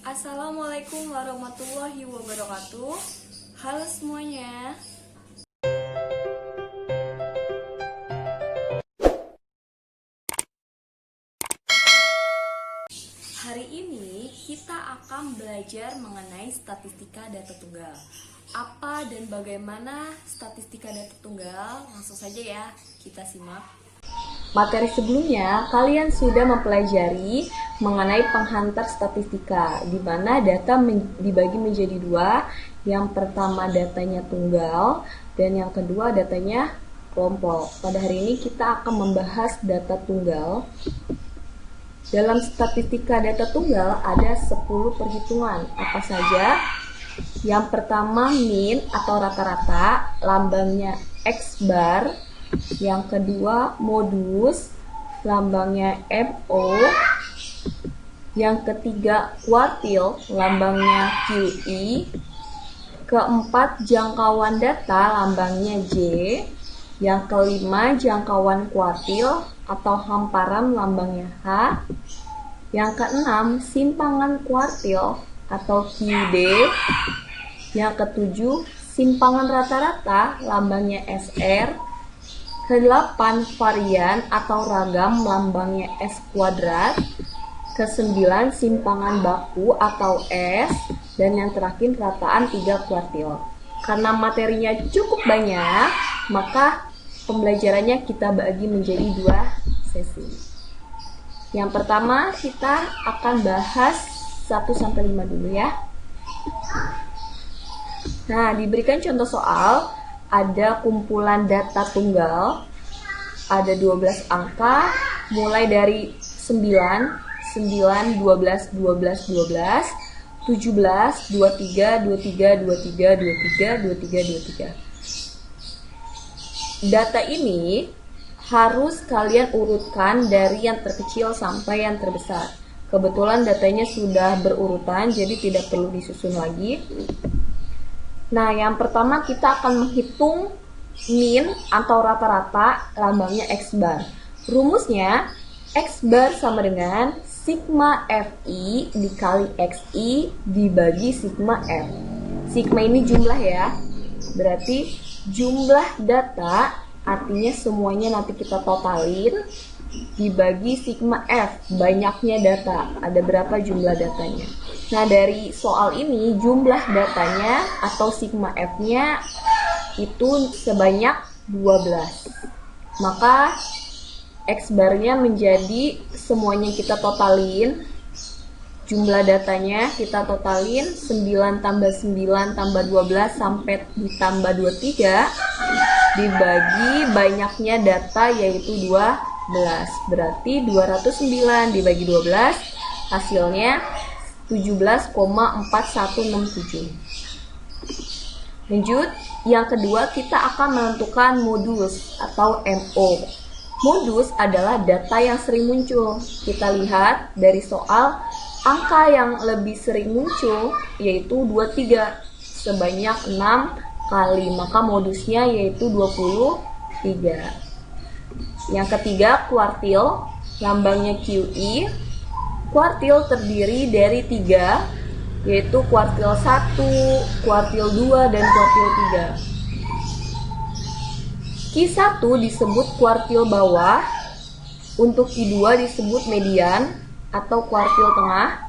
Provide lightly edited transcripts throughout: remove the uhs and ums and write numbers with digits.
Assalamualaikum warahmatullahi wabarakatuh. Halo semuanya. Hari ini kita akan belajar mengenai statistika data tunggal. Apa dan bagaimana statistika data tunggal? Langsung saja ya, kita simak. Materi sebelumnya, kalian sudah mempelajari mengenai penghantar statistika, di mana data dibagi menjadi dua. Yang pertama datanya tunggal, dan yang kedua datanya kelompok. Pada hari ini kita akan membahas data tunggal. Dalam statistika data tunggal ada 10 perhitungan. Apa saja? Yang pertama min atau rata-rata, lambangnya X bar. Yang kedua modus, lambangnya MO. Yang ketiga kuartil, lambangnya QI. Keempat jangkauan data, lambangnya J. Yang kelima jangkauan kuartil atau hamparan, lambangnya H. Yang keenam simpangan kuartil atau QD. Yang ketujuh simpangan rata-rata, lambangnya SR. Kedelapan varian atau ragam, lambangnya S kuadrat. Kesembilan simpangan baku atau S. Dan yang terakhir rataan 3 kuartil. Karena materinya cukup banyak, maka pembelajarannya kita bagi menjadi 2 sesi. Yang pertama kita akan bahas 1-5 dulu ya. Nah, diberikan contoh soal. Ada kumpulan data tunggal, ada 12 angka, mulai dari 9, 12, 12, 12, 17, 23, 23, 23, 23, 23, 23. Data ini harus kalian urutkan dari yang terkecil sampai yang terbesar. Kebetulan datanya sudah berurutan, jadi tidak perlu disusun lagi. Nah, yang pertama kita akan menghitung min atau rata-rata, lambangnya X bar. Rumusnya X bar sama dengan sigma FI dikali XI dibagi sigma F. Sigma ini jumlah ya, berarti jumlah data, artinya semuanya nanti kita totalin, dibagi sigma F, banyaknya data, ada berapa jumlah datanya. Nah, dari soal ini jumlah datanya atau sigma F-nya itu sebanyak 12. Maka X bar-nya menjadi semuanya kita totalin. Jumlah datanya kita totalin 9 tambah 9 tambah 12 sampai ditambah 23 dibagi banyaknya data yaitu 12. Berarti 209 dibagi 12 hasilnya 17,4167. Lanjut, yang kedua kita akan menentukan modus atau MO. Modus adalah data yang sering muncul. Kita lihat dari soal, angka yang lebih sering muncul yaitu 23 sebanyak 6 kali, maka modusnya yaitu 23. Yang ketiga kuartil, lambangnya QI. Kuartil terdiri dari 3, yaitu kuartil 1, kuartil 2, dan kuartil 3. Q1 disebut kuartil bawah, untuk Q2 disebut median atau kuartil tengah,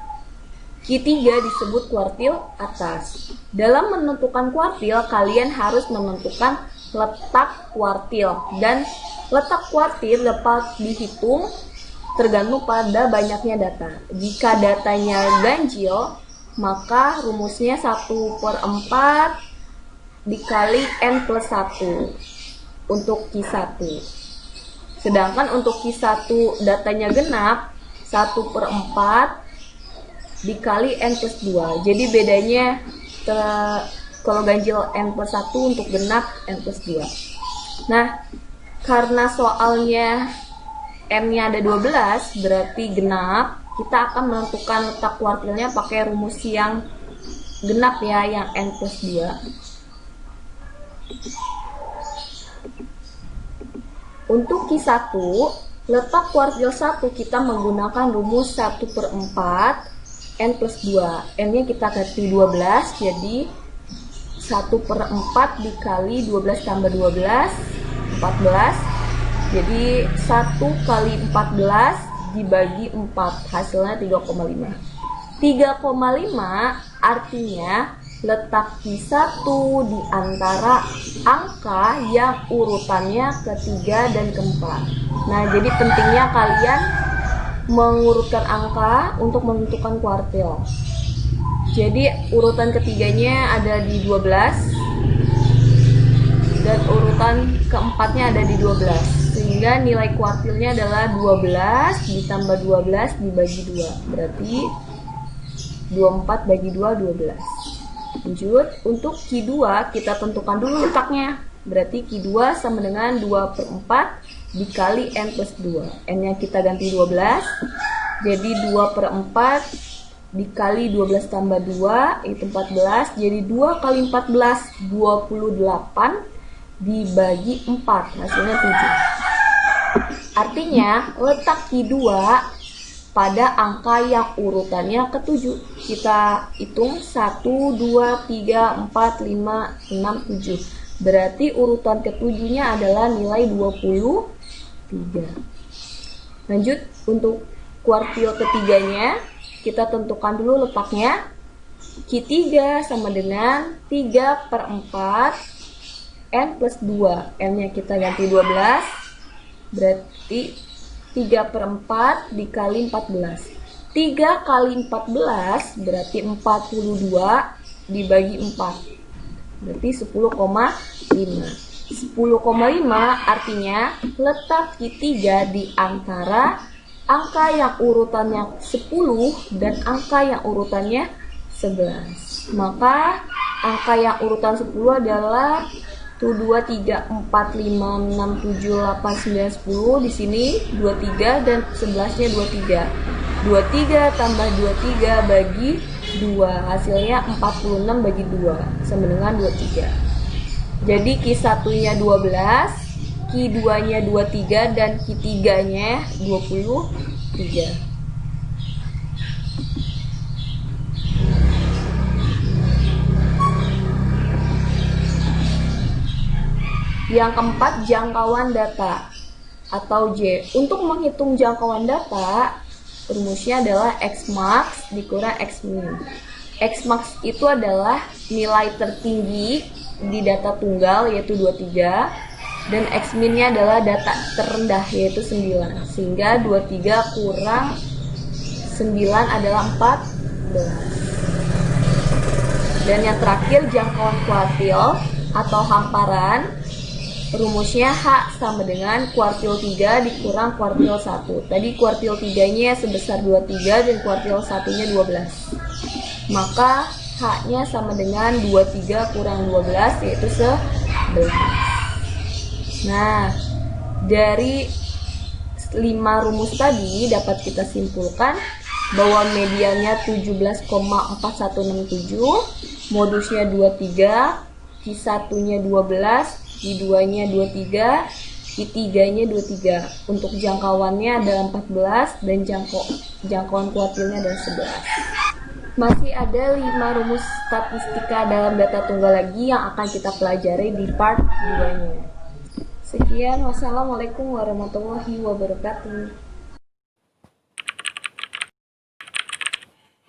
Q3 disebut kuartil atas. Dalam menentukan kuartil, kalian harus menentukan letak kuartil, dan letak kuartil dapat dihitung tergantung pada banyaknya data. Jika datanya ganjil, maka rumusnya 1/4 dikali N plus 1 untuk Q1. Sedangkan untuk Q1 datanya genap, 1/4 dikali N plus 2. Jadi bedanya kalau ganjil N plus 1, untuk genap N plus 2. Nah, karena soalnya M-nya ada 12, berarti genap. Kita akan menentukan letak kuartilnya pakai rumus yang genap ya, yang N plus 2. Untuk Q1, letak kuartil 1 kita menggunakan rumus 1/4 N plus 2. N-nya kita ganti 12, jadi 1/4 dikali 12 tambah 12, 14. Jadi 1 kali 14 dibagi 4, hasilnya 3,5. 3,5 artinya letak Q1 di antara angka yang urutannya ketiga dan keempat. Nah, jadi pentingnya kalian mengurutkan angka untuk menentukan kuartil. Jadi urutan ketiganya ada di 12 dan urutan keempatnya ada di 12, sehingga nilai kuartilnya adalah 12 ditambah 12 dibagi 2, berarti 24 bagi 2, 12. Lanjut, untuk Q2 kita tentukan dulu letaknya, berarti Q2 sama dengan 2/4 dikali N plus 2. N-nya kita ganti 12, jadi 2/4 dikali 12 tambah 2, itu 14, jadi 2 kali 14, 28, dibagi 4, hasilnya 7. Artinya, letak Q2 pada angka yang urutannya ke-7. Kita hitung 1, 2, 3, 4, 5, 6, 7. Berarti urutan ke-7-nya adalah nilai 23. Lanjut, untuk kuartil ketiganya, kita tentukan dulu letaknya. Q3 sama dengan 3/4 N plus 2. N-nya kita ganti 12, berarti 3/4 dikali 14. 3 kali 14 berarti 42 dibagi 4. Berarti 10,5. 10,5 artinya letak Q3 di antara angka yang urutannya 10 dan angka yang urutannya 11. Maka angka yang urutan 10 adalah 1, 2, 3, 4, 5, 6, 7, 8, 9, 10. Di sini 23 dan 11-nya 23. 23 tambah 23 bagi 2. Hasilnya 46 bagi 2 sama dengan 23. Jadi Q1-nya 12, Q2-nya 23 dan Q3-nya 23. Yang keempat, jangkauan data atau J. Untuk menghitung jangkauan data, rumusnya adalah X-max dikurang X-min. X-max itu adalah nilai tertinggi di data tunggal yaitu 23, dan X-min-nya adalah data terendah yaitu 9. Sehingga 23 kurang 9 adalah 14. Dan yang terakhir, jangkauan kuartil atau hamparan. Rumusnya H sama dengan kuartil 3 dikurang kuartil 1. Tadi kuartil 3-nya sebesar 23 dan kuartil 1-nya 12. Maka H-nya sama dengan 23 kurang 12 yaitu 11. Nah, dari 5 rumus tadi dapat kita simpulkan bahwa mediannya 17,4167, modusnya 23, Q1-nya 12, Q2-nya 23, Q3-nya 23. Untuk jangkauannya adalah 14 dan jangkauan kuartilnya adalah 11. Masih ada 5 rumus statistika dalam data tunggal lagi yang akan kita pelajari di part 2-nya. Sekian, wassalamualaikum warahmatullahi wabarakatuh.